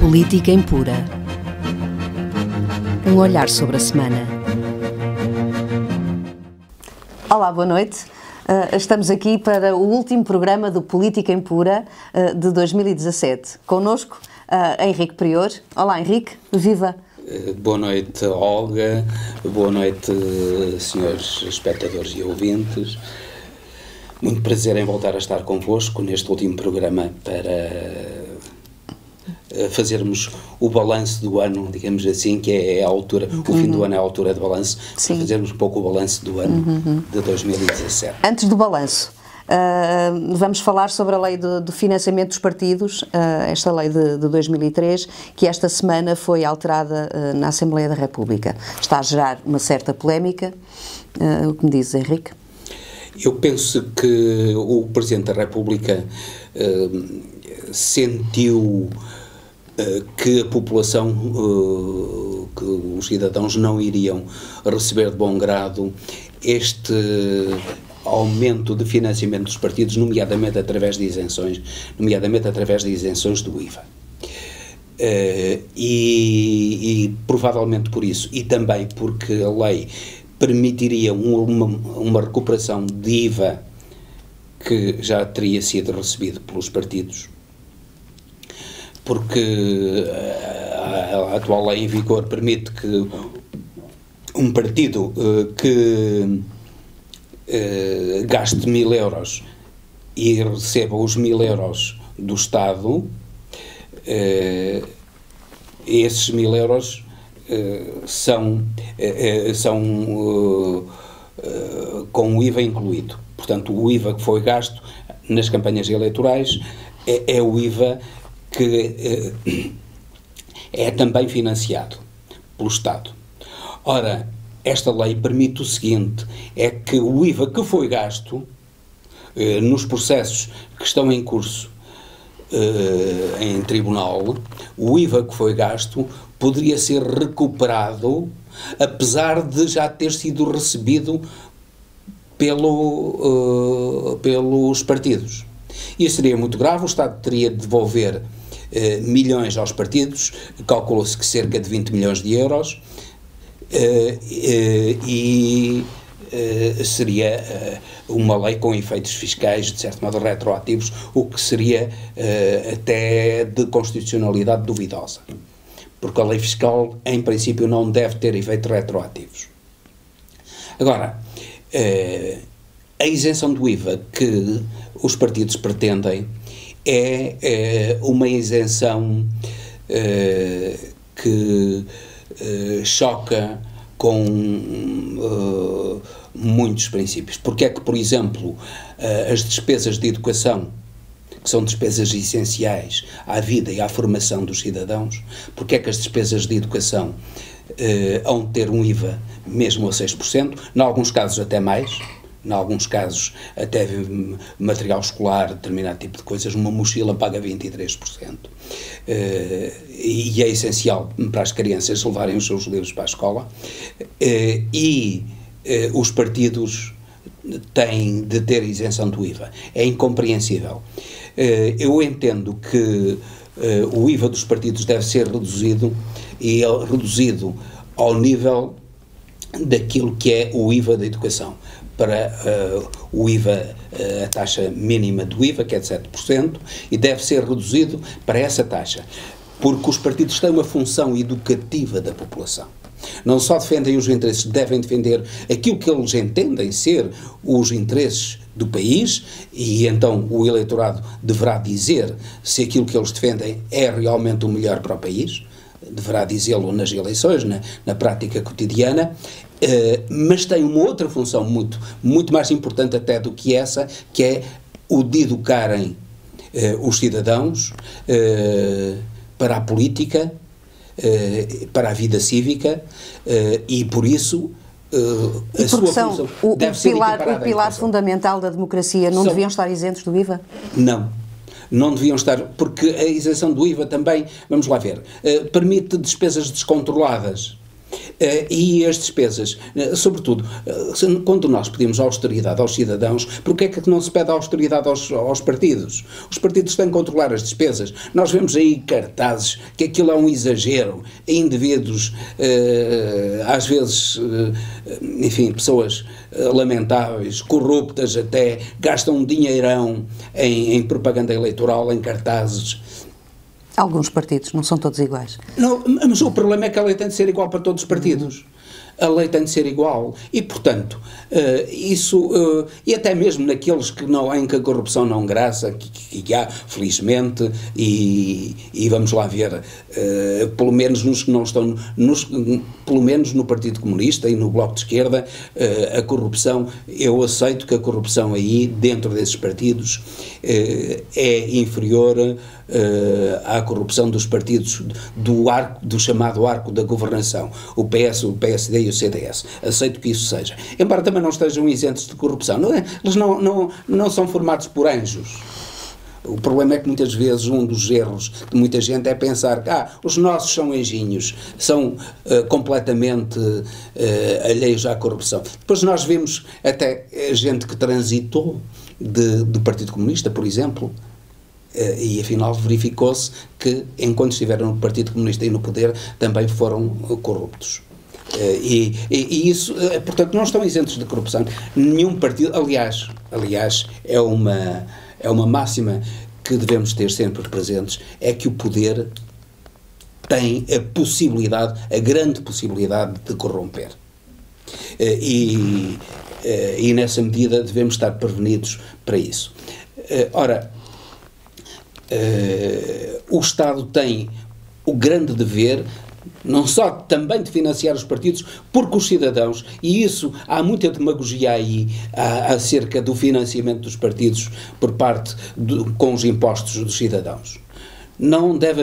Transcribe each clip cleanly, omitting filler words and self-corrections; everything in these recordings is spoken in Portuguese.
Política Impura. Um olhar sobre a semana. Olá, boa noite. Estamos aqui para o último programa do Política Impura de 2017. Connosco, Henrique Prior. Olá, Henrique. Viva! Boa noite, Olga. Boa noite, senhores espectadores e ouvintes. Muito prazer em voltar a estar convosco neste último programa para fazermos o balanço do ano, digamos assim, que é a altura, o fim do ano é a altura de balanço, para fazermos um pouco o balanço do ano de 2017. Antes do balanço, vamos falar sobre a lei do financiamento dos partidos, esta lei de 2003, que esta semana foi alterada na Assembleia da República. Está a gerar uma certa polémica. O que me diz, Henrique? Eu penso que o Presidente da República sentiu que a população, que os cidadãos não iriam receber de bom grado este aumento de financiamento dos partidos, nomeadamente através de isenções do IVA. E provavelmente por isso, e também porque a lei permitiria uma recuperação de IVA que já teria sido recebido pelos partidos, porque a atual lei em vigor permite que um partido que gaste 1.000 euros e receba os 1.000 euros do Estado, esses 1.000 euros são com o IVA incluído. Portanto, o IVA que foi gasto nas campanhas eleitorais é o IVA que é também financiado pelo Estado. Ora, esta lei permite o seguinte, é que o IVA que foi gasto nos processos que estão em curso em tribunal, o IVA que foi gasto poderia ser recuperado, apesar de já ter sido recebido pelos partidos. Isso seria muito grave, o Estado teria de devolver milhões aos partidos, calculou-se que cerca de 20 milhões de euros, e seria uma lei com efeitos fiscais, de certo modo, retroativos, o que seria até de constitucionalidade duvidosa, porque a lei fiscal, em princípio, não deve ter efeitos retroativos. Agora, a isenção do IVA que os partidos pretendem é uma isenção que choca com muitos princípios. Porque é que, por exemplo, as despesas de educação, que são despesas essenciais à vida e à formação dos cidadãos, porque é que as despesas de educação hão de ter um IVA mesmo a 6%, em alguns casos até mais, em alguns casos até material escolar, determinado tipo de coisas, uma mochila paga 23%. E é essencial para as crianças levarem os seus livros para a escola, os partidos têm de ter isenção do IVA. É incompreensível. Eu entendo que o IVA dos partidos deve ser reduzido, e reduzido ao nível daquilo que é o IVA da educação, para o IVA, a taxa mínima do IVA, que é de 7%, e deve ser reduzido para essa taxa, porque os partidos têm uma função educativa da população. Não só defendem os interesses, devem defender aquilo que eles entendem ser os interesses do país, e então o eleitorado deverá dizer se aquilo que eles defendem é realmente o melhor para o país, deverá dizê-lo nas eleições, na prática cotidiana, mas tem uma outra função muito mais importante até do que essa, que é o de educarem os cidadãos para a política, para a vida cívica, e por isso a sua função deve ser equiparada. O pilar fundamental da democracia não deviam estar isentos do IVA? Não deviam estar, porque a isenção do IVA também, vamos lá ver, permite despesas descontroladas. E as despesas, sobretudo, quando nós pedimos austeridade aos cidadãos, porque é que não se pede austeridade aos partidos? Os partidos têm que controlar as despesas. Nós vemos aí cartazes que aquilo é um exagero, indivíduos, às vezes, enfim, pessoas lamentáveis, corruptas até, gastam um dinheirão em propaganda eleitoral, em cartazes. Alguns partidos, não são todos iguais. Não, mas o problema é que a lei tem de ser igual para todos os partidos. A lei tem de ser igual. E, portanto, e até mesmo naqueles em que a corrupção não graça, que há, felizmente, e vamos lá ver, pelo menos nos que não estão, pelo menos no Partido Comunista e no Bloco de Esquerda, a corrupção, eu aceito que a corrupção aí, dentro desses partidos, é inferior à corrupção dos partidos do chamado arco da governação, o PS, o PSD e o CDS. Aceito que isso seja. Embora também não estejam isentos de corrupção. Eles não são formados por anjos. O problema é que muitas vezes um dos erros de muita gente é pensar que os nossos são anjinhos, são completamente alheios à corrupção. Depois nós vimos até gente que transitou do Partido Comunista, por exemplo, e afinal verificou-se que, enquanto estiveram no Partido Comunista e no poder, também foram corruptos. E isso, portanto, não estão isentos de corrupção. Nenhum partido, aliás, é uma máxima que devemos ter sempre presentes, é que o poder tem a grande possibilidade de corromper. E nessa medida devemos estar prevenidos para isso. Ora, o Estado tem o grande dever, não só também de financiar os partidos, porque os cidadãos, e isso há muita demagogia aí acerca do financiamento dos partidos por parte com os impostos dos cidadãos. Não deve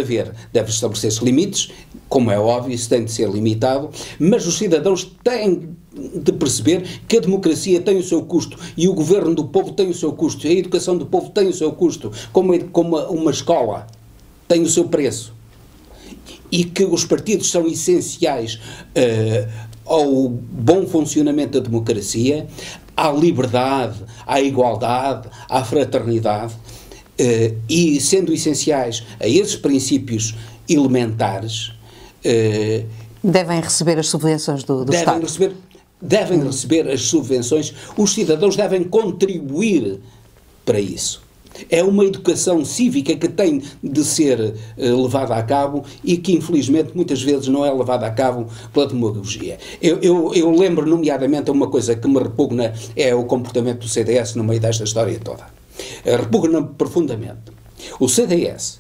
estabelecer-se limites, como é óbvio, isso tem de ser limitado, mas os cidadãos têm de perceber que a democracia tem o seu custo e o governo do povo tem o seu custo, e a educação do povo tem o seu custo, como uma escola tem o seu preço. E que os partidos são essenciais ao bom funcionamento da democracia, à liberdade, à igualdade, à fraternidade, e sendo essenciais a esses princípios elementares, devem receber as subvenções do Estado. Devem receber as subvenções, os cidadãos devem contribuir para isso. É uma educação cívica que tem de ser levada a cabo e que, infelizmente, muitas vezes não é levada a cabo pela demagogia. Eu lembro, nomeadamente, uma coisa que me repugna, é o comportamento do CDS no meio desta história toda. Repugna-me profundamente. O CDS,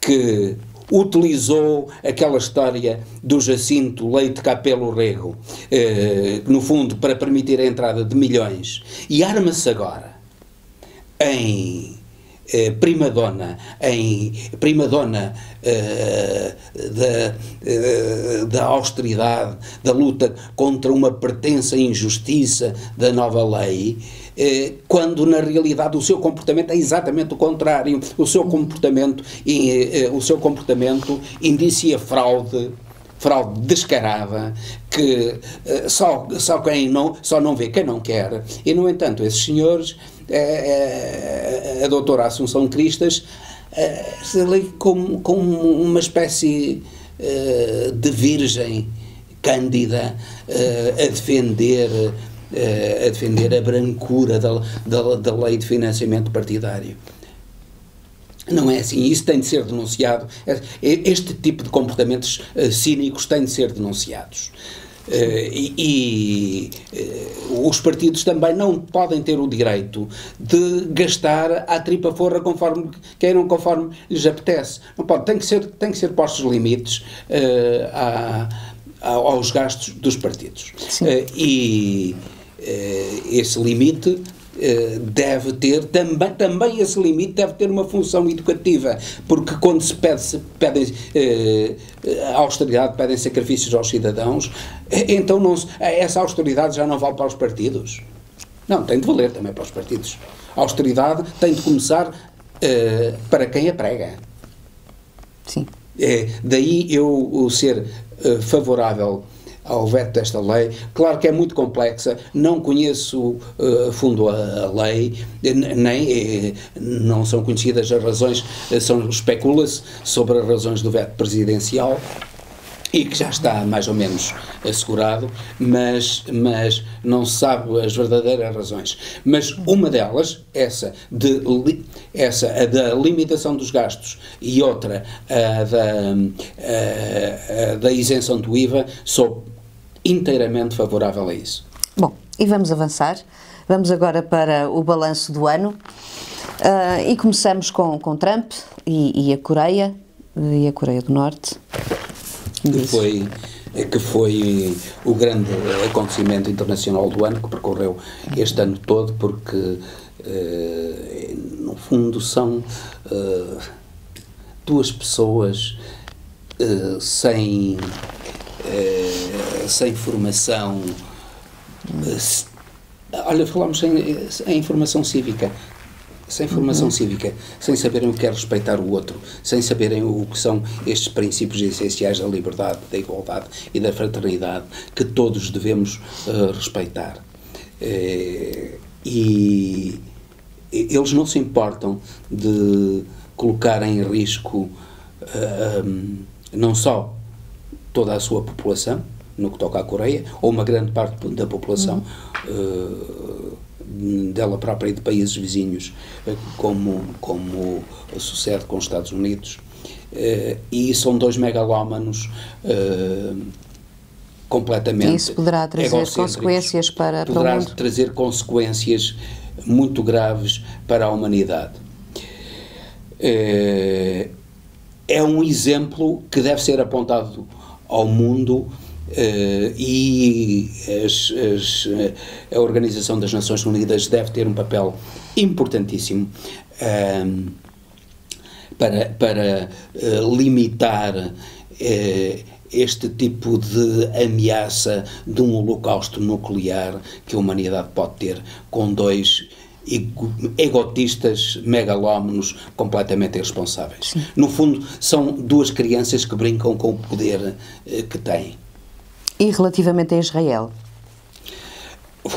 que utilizou aquela história do Jacinto Leite Capelo Rego, no fundo, para permitir a entrada de milhões, e arma-se agora em primadona da austeridade, da luta contra uma pretensa injustiça da nova lei, quando na realidade o seu comportamento é exatamente o contrário. O seu comportamento indicia fraude descarada, que só não vê quem não quer. E, no entanto, esses senhores, a doutora Assunção Cristas, ali como uma espécie de virgem cândida, a defender a brancura da lei de financiamento partidário. Não é assim, isso tem de ser denunciado. Este tipo de comportamentos cínicos têm de ser denunciados. Os partidos também não podem ter o direito de gastar à tripa forra conforme queiram, conforme lhes apetece. Não pode, tem que ser postos limites aos gastos dos partidos. Esse limite deve ter, também esse limite deve ter uma função educativa, porque quando se pedem a austeridade, pedem sacrifícios aos cidadãos, então essa austeridade já não vale para os partidos. Não, tem de valer também para os partidos. A austeridade tem de começar para quem a prega. Sim. Daí eu ser favorável ao veto desta lei. Claro que é muito complexa, não conheço a fundo a lei, nem não são conhecidas as razões, especula-se sobre as razões do veto presidencial, e que já está mais ou menos assegurado, mas não se sabe as verdadeiras razões. Mas uma delas, a da limitação dos gastos, e outra, a da isenção do IVA, sou inteiramente favorável a isso. Bom, e vamos avançar. Vamos agora para o balanço do ano, e começamos com Trump e a Coreia do Norte. Que foi o grande acontecimento internacional do ano, que percorreu este ano todo, porque no fundo são duas pessoas sem formação. Olha, falamos em formação cívica. Sem formação cívica, sem saberem o que é respeitar o outro, sem saberem o que são estes princípios essenciais da liberdade, da igualdade e da fraternidade, que todos devemos respeitar. E eles não se importam de colocar em risco não só toda a sua população, no que toca à Coreia, ou uma grande parte da população dela própria e de países vizinhos, como sucede com os Estados Unidos, e são dois megalómanos completamente isso poderá trazer consequências para o mundo. Poderá trazer consequências muito graves para a humanidade. É um exemplo que deve ser apontado ao mundo, e a Organização das Nações Unidas deve ter um papel importantíssimo para limitar este tipo de ameaça de um holocausto nuclear que a humanidade pode ter com dois egotistas megalómanos completamente irresponsáveis. Sim. No fundo, são duas crianças que brincam com o poder que têm. E relativamente a Israel?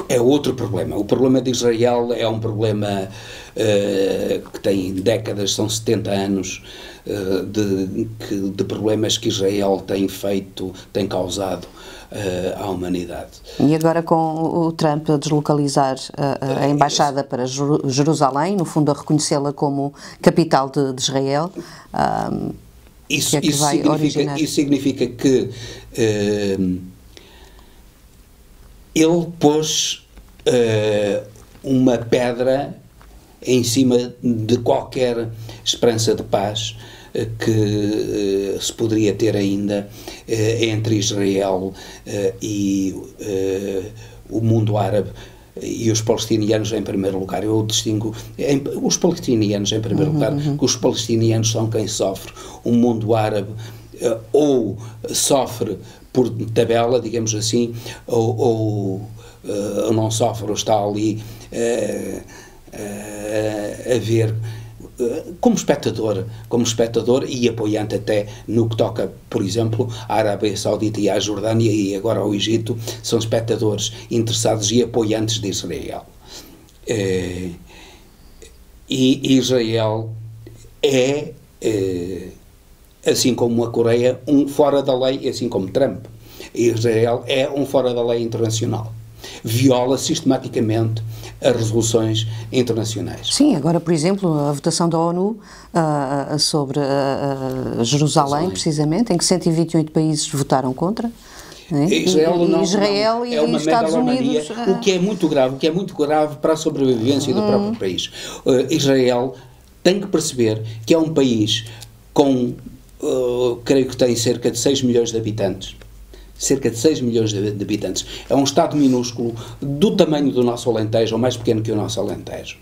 É outro problema. O problema de Israel é um problema que tem décadas, são 70 anos de problemas que Israel tem causado à humanidade. E agora com o Trump a deslocalizar a embaixada para Jerusalém, no fundo a reconhecê-la como capital de Israel, isso significa que ele pôs uma pedra em cima de qualquer esperança de paz que se poderia ter ainda entre Israel e o mundo árabe e os palestinianos em primeiro lugar. Eu distingo os palestinianos em primeiro lugar, que os palestinianos são quem sofre. O mundo árabe ou sofre por tabela, digamos assim, ou não sofre, ou está ali a ver como espectador e apoiante até no que toca, por exemplo, à Arábia Saudita e à Jordânia e agora ao Egito, são espectadores interessados e apoiantes de Israel. E Israel é, assim como a Coreia, um fora da lei, assim como Trump. Israel é um fora da lei internacional. Viola sistematicamente as resoluções internacionais. Sim, agora, por exemplo, a votação da ONU sobre Jerusalém, precisamente, em que 128 países votaram contra. Israel e os Estados Unidos. O que é muito grave para a sobrevivência do próprio país. Israel tem que perceber que é um país com, creio que tem cerca de 6 milhões de habitantes. Cerca de 6 milhões de habitantes. É um Estado minúsculo, do tamanho do nosso Alentejo, ou mais pequeno que o nosso Alentejo.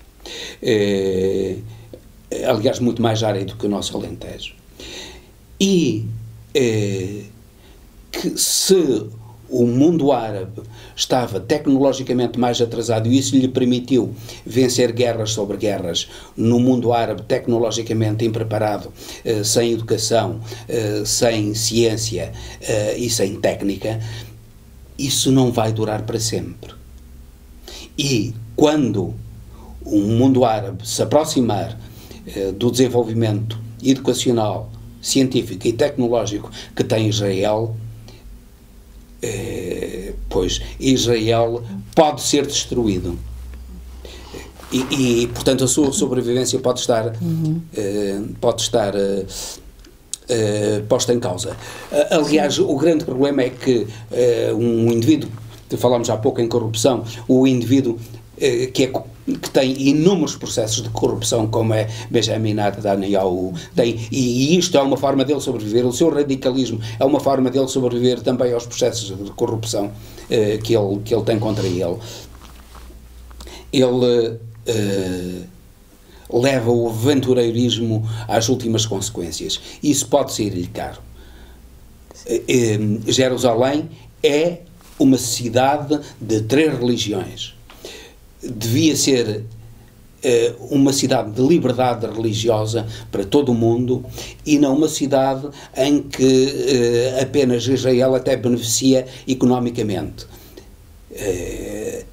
Aliás, muito mais árido que o nosso Alentejo. E que se o mundo árabe estava tecnologicamente mais atrasado e isso lhe permitiu vencer guerras sobre guerras, no mundo árabe tecnologicamente impreparado, sem educação, sem ciência e sem técnica, isso não vai durar para sempre. E quando o mundo árabe se aproximar do desenvolvimento educacional, científico e tecnológico que tem Israel, pois Israel pode ser destruído. E portanto, a sua sobrevivência pode estar posta em causa. Aliás, o grande problema é que um indivíduo, falámos há pouco em corrupção, o indivíduo que tem inúmeros processos de corrupção, como é Benjamin Netanyahu, e isto é uma forma dele sobreviver, o seu radicalismo é uma forma dele sobreviver também aos processos de corrupção que ele tem contra ele. Ele leva o aventureirismo às últimas consequências. Isso pode sair-lhe caro. Jerusalém é uma cidade de 3 religiões. Devia ser uma cidade de liberdade religiosa para todo o mundo e não uma cidade em que apenas Israel até beneficia economicamente.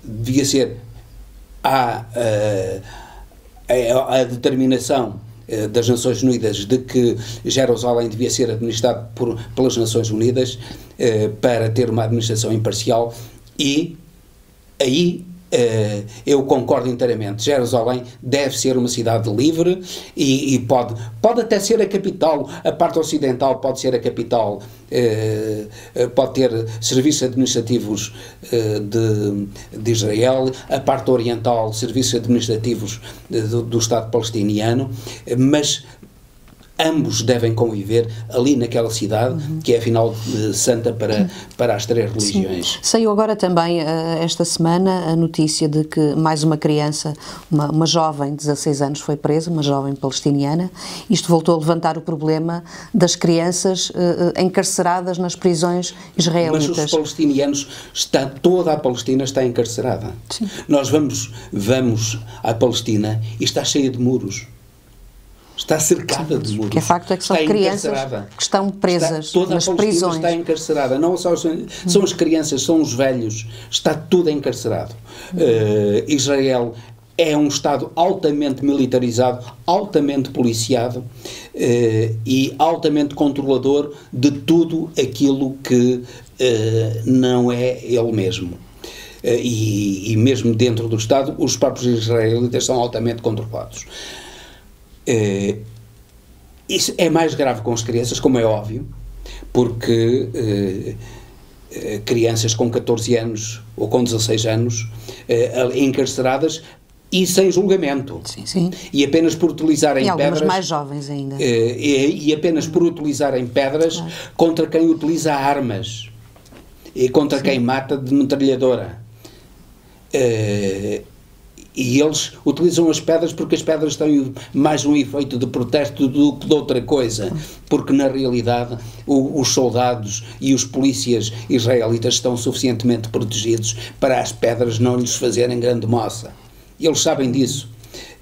Devia ser a determinação das Nações Unidas de que Jerusalém devia ser administrado pelas Nações Unidas para ter uma administração imparcial, e aí eu concordo inteiramente. Jerusalém deve ser uma cidade livre e pode até ser a capital. A parte ocidental pode ser a capital, pode ter serviços administrativos de Israel, a parte oriental serviços administrativos do Estado palestiniano, mas ambos devem conviver ali naquela cidade, que é afinal santa para as 3 religiões. Sim. Saiu agora também esta semana a notícia de que mais uma criança, uma jovem de 16 anos foi presa, uma jovem palestiniana. Isto voltou a levantar o problema das crianças encarceradas nas prisões israelitas. Mas os palestinianos, toda a Palestina está encarcerada. Sim. Nós vamos à Palestina e está cheia de muros. Está cercada de muros. Que é facto é que são crianças que estão presas nas prisões. Está encarcerada. Não são as crianças, são os velhos. Está tudo encarcerado. Israel é um Estado altamente militarizado, altamente policiado e altamente controlador de tudo aquilo que não é ele mesmo. E mesmo dentro do Estado, os próprios israelitas são altamente controlados. Isso é mais grave com as crianças, como é óbvio, porque crianças com 14 anos ou com 16 anos encarceradas e sem julgamento. Sim, sim. E apenas por utilizarem pedras. E algumas mais jovens ainda. E apenas por utilizarem pedras, claro, contra quem utiliza armas e contra, sim, quem mata de metralhadora. E eles utilizam as pedras porque as pedras têm mais um efeito de protesto do que de outra coisa, porque na realidade os soldados e os polícias israelitas estão suficientemente protegidos para as pedras não lhes fazerem grande moça. Eles sabem disso.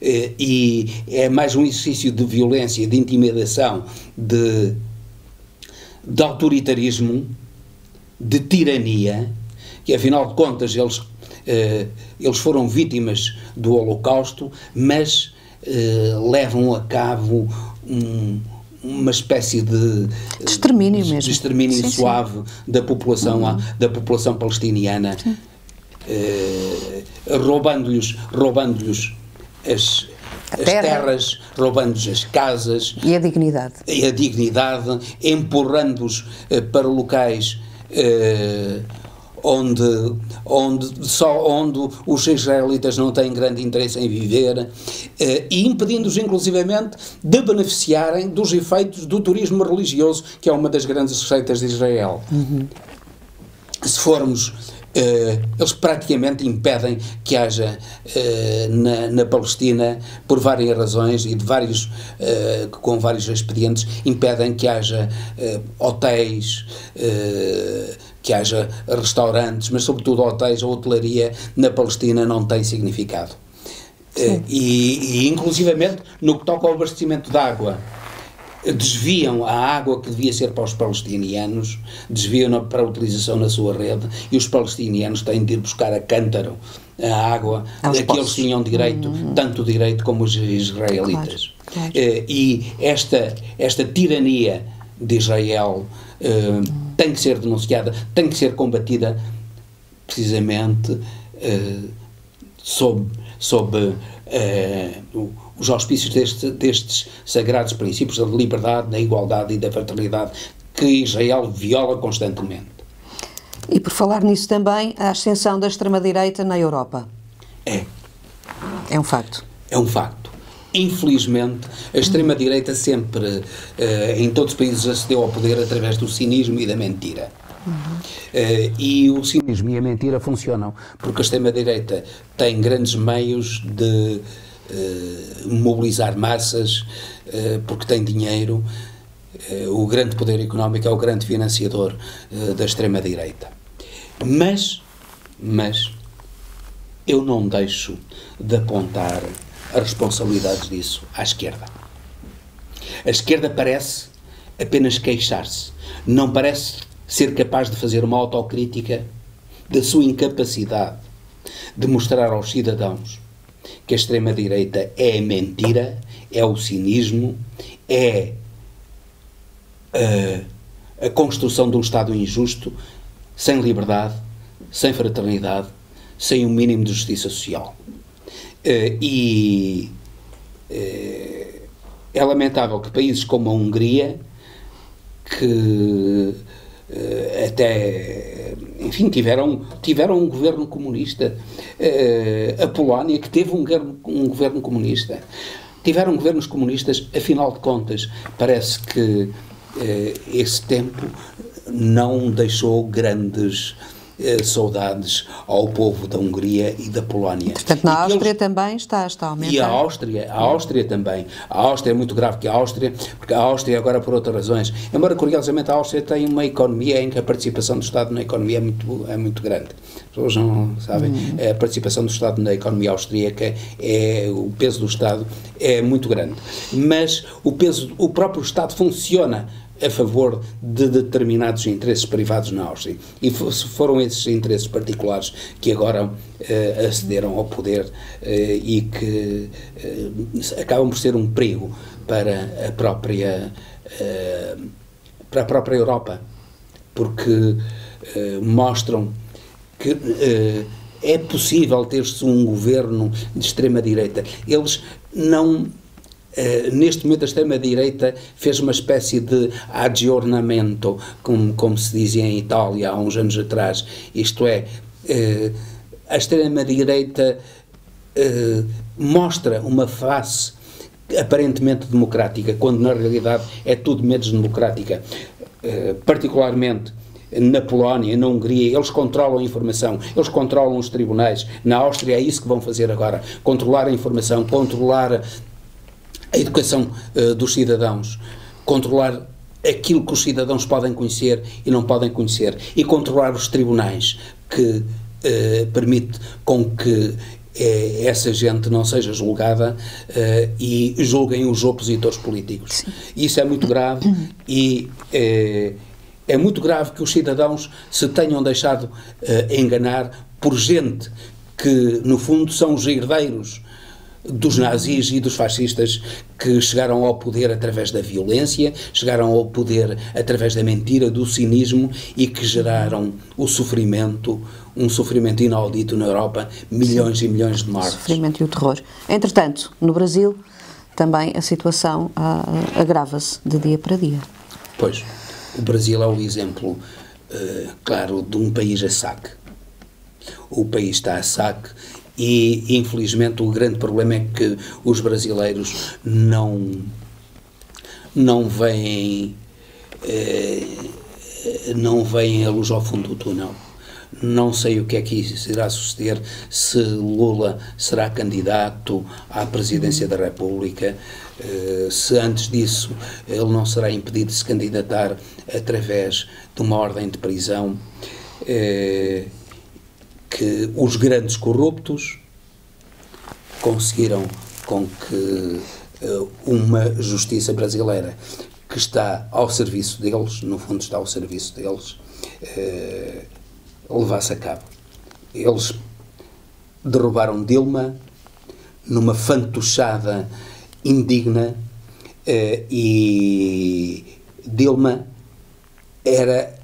E é mais um exercício de violência, de intimidação, de autoritarismo, de tirania, que afinal de contas eles foram vítimas do Holocausto, mas levam a cabo uma espécie de extermínio mesmo. De extermínio, sim, suave, sim, da população palestiniana, roubando-lhes as terras, roubando-lhes as casas e a dignidade, empurrando-os para locais onde os israelitas não têm grande interesse em viver, e impedindo-os inclusivamente de beneficiarem dos efeitos do turismo religioso, que é uma das grandes receitas de Israel. Se formos, eles praticamente impedem que haja na Palestina, por várias razões e com vários expedientes, impedem que haja hotéis, que haja restaurantes, mas sobretudo hotéis. A hotelaria na Palestina não tem significado. E inclusivamente no que toca ao abastecimento de água, desviam a água que devia ser para os palestinianos, desviam-na para a utilização na sua rede, e os palestinianos têm de ir buscar a cântaro a água a que eles tinham direito, tanto direito como os israelitas. Claro. E esta tirania de Israel tem que ser denunciada, tem que ser combatida precisamente sob os auspícios destes sagrados princípios da liberdade, da igualdade e da fraternidade que Israel viola constantemente. E por falar nisso também, a ascensão da extrema-direita na Europa. É um facto. É um facto. Infelizmente, a extrema-direita sempre, em todos os países, acedeu ao poder através do cinismo e da mentira. E o cinismo e a mentira funcionam porque a extrema-direita tem grandes meios de mobilizar massas, porque tem dinheiro. O grande poder económico é o grande financiador da extrema-direita. Mas eu não deixo de apontar as responsabilidades disso à esquerda. A esquerda parece apenas queixar-se, não parece ser capaz de fazer uma autocrítica da sua incapacidade de mostrar aos cidadãos que a extrema-direita é a mentira, é o cinismo, é a construção de um Estado injusto, sem liberdade, sem fraternidade, sem um mínimo de justiça social. É lamentável que países como a Hungria, que até, enfim, tiveram um governo comunista, a Polónia, que teve um governo comunista, tiveram governos comunistas, afinal de contas, parece que esse tempo não deixou grandes saudades ao povo da Hungria e da Polónia. Portanto, na Áustria também está a aumentar. E a Áustria também. A Áustria é muito grave, porque a Áustria agora por outras razões, embora curiosamente a Áustria tem uma economia em que a participação do Estado na economia é muito grande. As pessoas não sabem, a participação do Estado na economia austríaca, o peso do Estado é muito grande. Mas o próprio Estado funciona a favor de determinados interesses privados na Áustria. E foram esses interesses particulares que agora acederam ao poder e que acabam por ser um perigo para a própria Europa, porque mostram que é possível ter-se um governo de extrema-direita. Eles não... neste momento a extrema-direita fez uma espécie de aggiornamento, como se dizia em Itália há uns anos atrás, isto é, a extrema-direita mostra uma face aparentemente democrática, quando na realidade é tudo menos democrática, particularmente na Polónia, na Hungria. Eles controlam a informação, eles controlam os tribunais. Na Áustria é isso que vão fazer agora, controlar a informação, controlar a educação dos cidadãos, controlar aquilo que os cidadãos podem conhecer e não podem conhecer, e controlar os tribunais, que permite com que essa gente não seja julgada e julguem os opositores políticos. Sim. Isso é muito grave e é muito grave que os cidadãos se tenham deixado enganar por gente que, no fundo, são os herdeiros dos nazis e dos fascistas, que chegaram ao poder através da violência, chegaram ao poder através da mentira, do cinismo, e que geraram o sofrimento, um sofrimento inaudito na Europa, milhões e milhões de mortes. O sofrimento e o terror. Entretanto, no Brasil, também a situação agrava-se de dia para dia. Pois, o Brasil é o exemplo, claro, de um país a saque. O país está a saque. E, infelizmente, o grande problema é que os brasileiros não veem a luz ao fundo do túnel. Não sei o que é que irá suceder, se Lula será candidato à presidência da República, se antes disso ele não será impedido de se candidatar através de uma ordem de prisão. Que os grandes corruptos conseguiram com que uma justiça brasileira que está ao serviço deles, no fundo está ao serviço deles, levasse a cabo. Eles derrubaram Dilma numa fantochada indigna, e Dilma era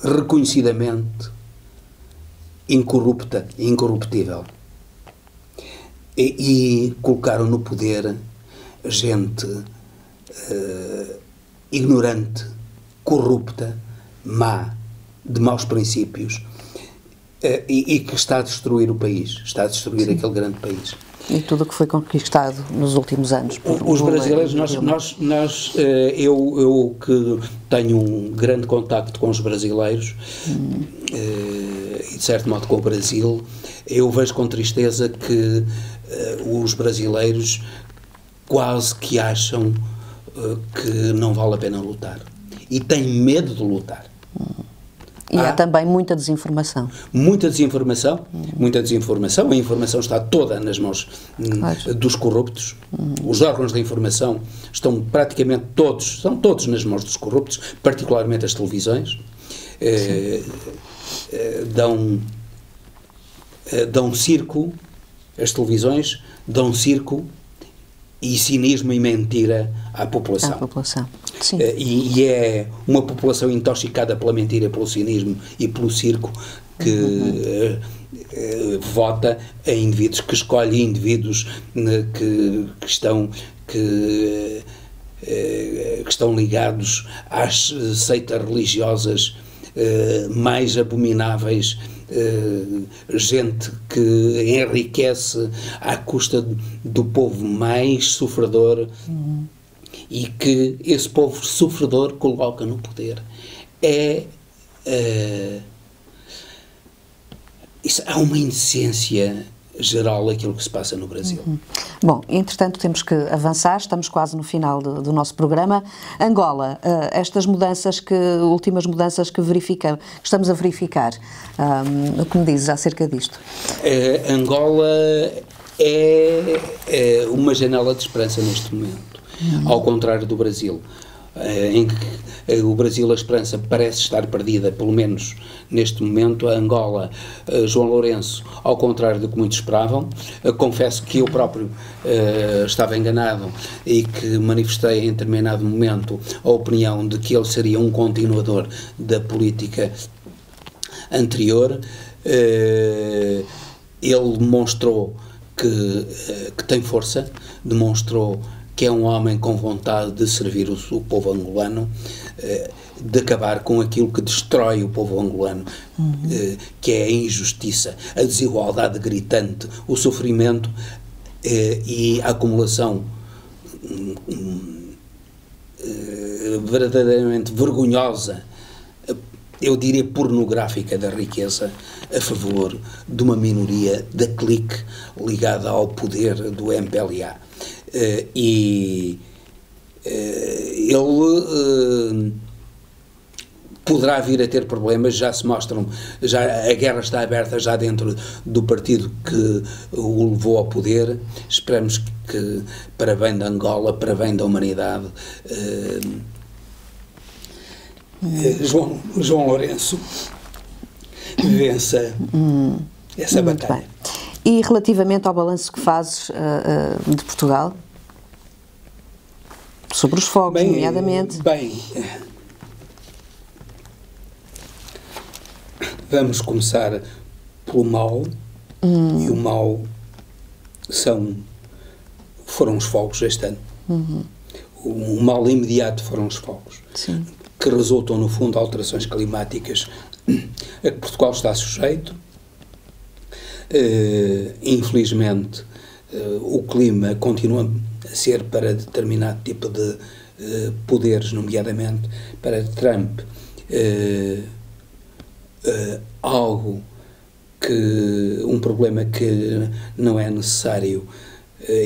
reconhecidamente incorrupta e incorruptível. E colocaram no poder gente ignorante, corrupta, má, de maus princípios, e que está a destruir o país, está a destruir aquele grande país. E tudo o que foi conquistado nos últimos anos. Os brasileiros, eu que tenho um grande contacto com os brasileiros, e de certo modo com o Brasil, eu vejo com tristeza que os brasileiros quase que acham que não vale a pena lutar. E têm medo de lutar. E há também muita desinformação. Muita desinformação, a informação está toda nas mãos dos corruptos. Os órgãos de informação estão praticamente são todos nas mãos dos corruptos, particularmente as televisões. Dão circo, as televisões dão circo e cinismo e mentira à população. Sim. E é uma população intoxicada pela mentira, pelo cinismo e pelo circo que vota em indivíduos, que escolhe indivíduos que estão ligados às seitas religiosas mais abomináveis, gente que enriquece à custa do povo mais sofredor, e que esse povo sofredor coloca no poder. Há uma indecência geral aquilo que se passa no Brasil. Bom, entretanto temos que avançar, estamos quase no final do nosso programa. Angola, estas últimas mudanças que estamos a verificar, o que me dizes acerca disto? Angola é uma janela de esperança neste momento, ao contrário do Brasil, em que o Brasil, a esperança parece estar perdida, pelo menos neste momento. A Angola, João Lourenço, ao contrário do que muitos esperavam, confesso que eu próprio estava enganado e que manifestei em determinado momento a opinião de que ele seria um continuador da política anterior. Ele demonstrou que tem força, demonstrou que é um homem com vontade de servir o povo angolano, de acabar com aquilo que destrói o povo angolano, que é a injustiça, a desigualdade gritante, o sofrimento e a acumulação verdadeiramente vergonhosa, eu diria pornográfica, da riqueza a favor de uma minoria da clique ligada ao poder do MPLA. Ele poderá vir a ter problemas, já se mostram, a guerra está aberta já dentro do partido que o levou ao poder. Esperamos que para bem da Angola, para bem da humanidade, João Lourenço vença essa batalha. Bem. E relativamente ao balanço que fazes de Portugal, sobre os fogos, nomeadamente. Vamos começar pelo mal, e o mal foram os fogos este ano. O mal imediato foram os fogos. Sim. Que resultam, no fundo, de alterações climáticas a que Portugal está sujeito. Infelizmente, o clima continua a ser, para determinado tipo de poderes, nomeadamente para Trump, um problema que não é necessário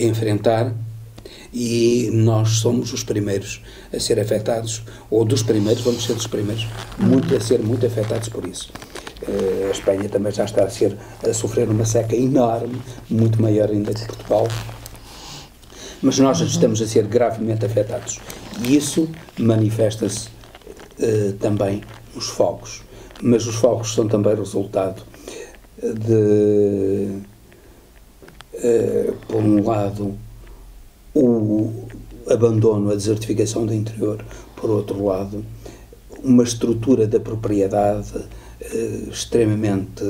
enfrentar, e nós somos os primeiros a ser afetados, ou vamos ser dos primeiros a ser muito afetados por isso. A Espanha também já está a sofrer uma seca enorme, muito maior ainda que Portugal. mas nós estamos a ser gravemente afetados. E isso manifesta-se também nos fogos. Mas os fogos são também resultado de, por um lado, o abandono, a desertificação do interior, por outro lado, uma estrutura da propriedade extremamente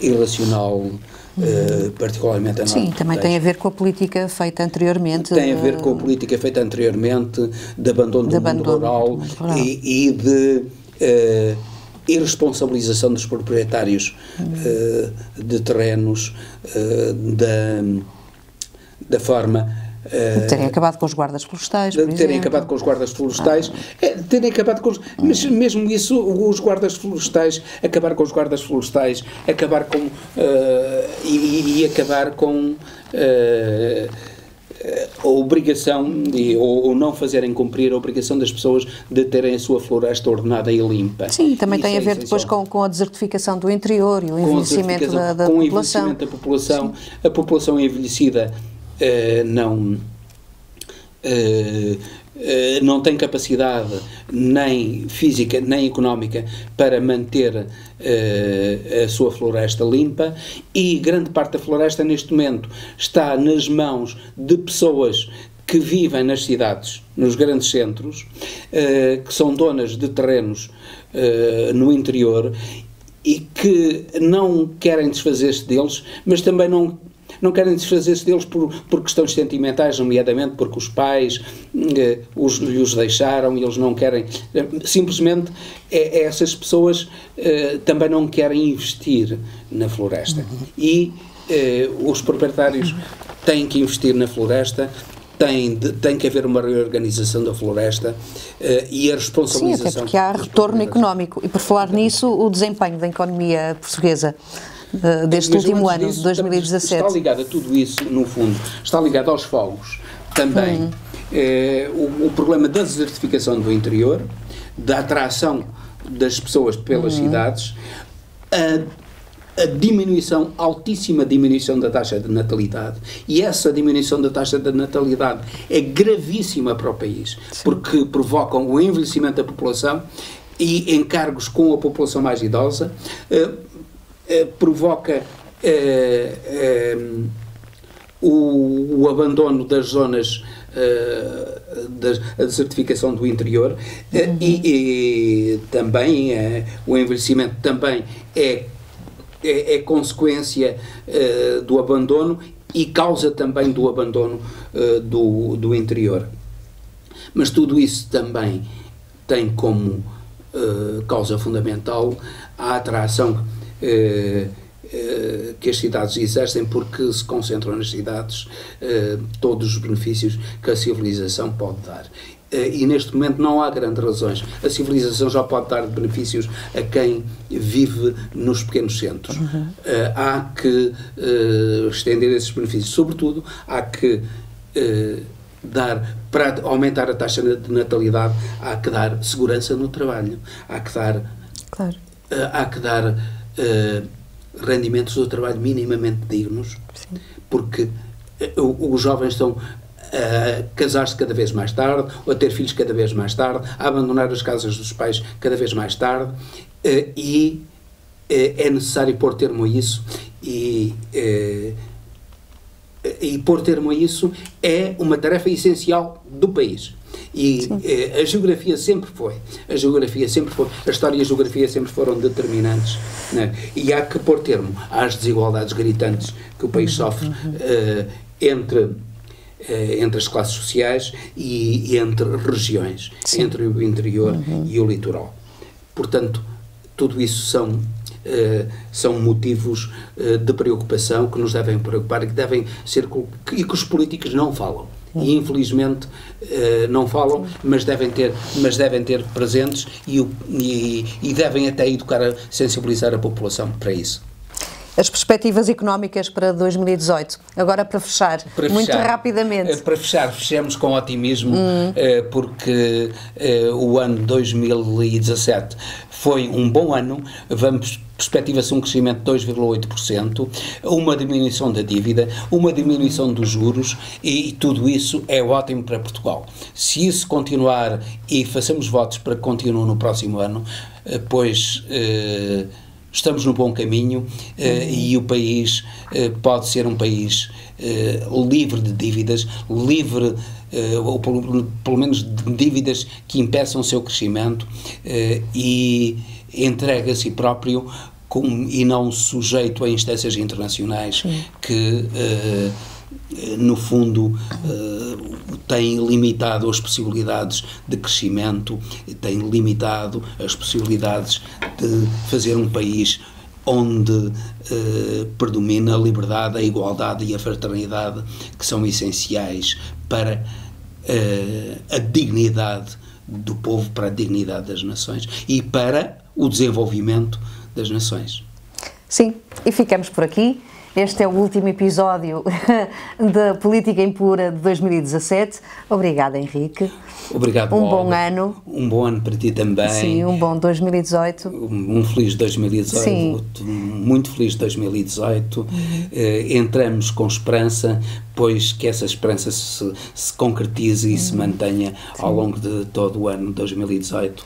irracional, particularmente a norte. Sim, também tem a ver com a política feita anteriormente. Tem a ver com a política feita anteriormente de abandono do mundo rural e de irresponsabilização dos proprietários de terrenos, da forma... de terem acabado com os guardas florestais, por exemplo. Terem acabado com os guardas florestais, terem acabado com os... Mas mesmo isso, os guardas florestais, acabar com os guardas florestais, acabar com... e acabar com... a obrigação, ou não fazerem cumprir a obrigação das pessoas de terem a sua floresta ordenada e limpa. Sim, também tem a ver depois com a desertificação do interior e o envelhecimento da população. Com o envelhecimento da população. Sim. A população envelhecida não tem capacidade nem física nem económica para manter a sua floresta limpa, e grande parte da floresta neste momento está nas mãos de pessoas que vivem nas cidades, nos grandes centros, que são donas de terrenos no interior e que não querem desfazer-se deles, mas também não querem desfazer-se deles por questões sentimentais, nomeadamente porque os pais lhes deixaram e eles não querem. Simplesmente essas pessoas também não querem investir na floresta. E os proprietários têm que investir na floresta. Tem que haver uma reorganização da floresta e a responsabilização... Sim, até porque há retorno económico. E por falar nisso, o desempenho da economia portuguesa deste último ano, de 2017. Está ligado a tudo isso, no fundo, está ligado aos fogos. Também o problema da desertificação do interior, da atração das pessoas pelas cidades, a diminuição, altíssima diminuição da taxa de natalidade, e essa diminuição da taxa de natalidade é gravíssima para o país. Sim. Porque provocam o envelhecimento da população e encargos com a população mais idosa, provoca o abandono das zonas, a desertificação do interior, e também o envelhecimento também é consequência do abandono e causa também do abandono do interior. Mas tudo isso também tem como causa fundamental a atração que as cidades exercem, porque se concentram nas cidades todos os benefícios que a civilização pode dar. E neste momento não há grandes razões. A civilização já pode dar benefícios a quem vive nos pequenos centros. Há que estender esses benefícios. Sobretudo, há que para aumentar a taxa de natalidade, há que dar segurança no trabalho. Há que dar... Claro. Há que dar rendimentos do trabalho minimamente dignos. Sim. Porque os jovens estão a casar-se cada vez mais tarde, ou a ter filhos cada vez mais tarde, a abandonar as casas dos pais cada vez mais tarde, e é necessário pôr termo a isso, e pôr termo a isso é uma tarefa essencial do país. E a geografia sempre foi, a história e a geografia sempre foram determinantes, né? E há que pôr termo às desigualdades gritantes que o país sofre entre as classes sociais e entre regiões, entre o interior e o litoral. Portanto, tudo isso são motivos de preocupação que nos devem preocupar e que devem ser, e que os políticos não falam. E infelizmente não falam, mas devem ter presentes e devem até educar, sensibilizar a população para isso. As perspectivas económicas para 2018, agora para fechar, muito rapidamente. Para fechar, fechemos com otimismo, porque o ano 2017 foi um bom ano. Vamos perspectiva-se um crescimento de 2,8%, uma diminuição da dívida, uma diminuição dos juros, e tudo isso é ótimo para Portugal. Se isso continuar, e façamos votos para que continue no próximo ano, pois estamos no bom caminho, e o país pode ser um país livre de dívidas, livre, ou pelo menos de dívidas que impeçam o seu crescimento, e entregue a si próprio e não sujeito a instâncias internacionais que, no fundo, têm limitado as possibilidades de crescimento, têm limitado as possibilidades de fazer um país onde predomina a liberdade, a igualdade e a fraternidade, que são essenciais para a dignidade do povo, para a dignidade das nações e para o desenvolvimento das nações. Sim, e ficamos por aqui. Este é o último episódio da Política Impura de 2017. Obrigada, Henrique. Obrigado, Um bom ano. Um bom ano para ti também. Sim, um bom 2018. Um feliz 2018. Sim. Muito feliz 2018. Entramos com esperança, pois que essa esperança se concretize e se mantenha ao longo de todo o ano 2018.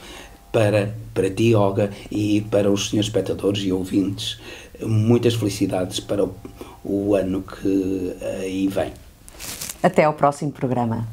Para ti, Olga, e para os senhores espectadores e ouvintes, muitas felicidades para o ano que aí vem. Até ao próximo programa.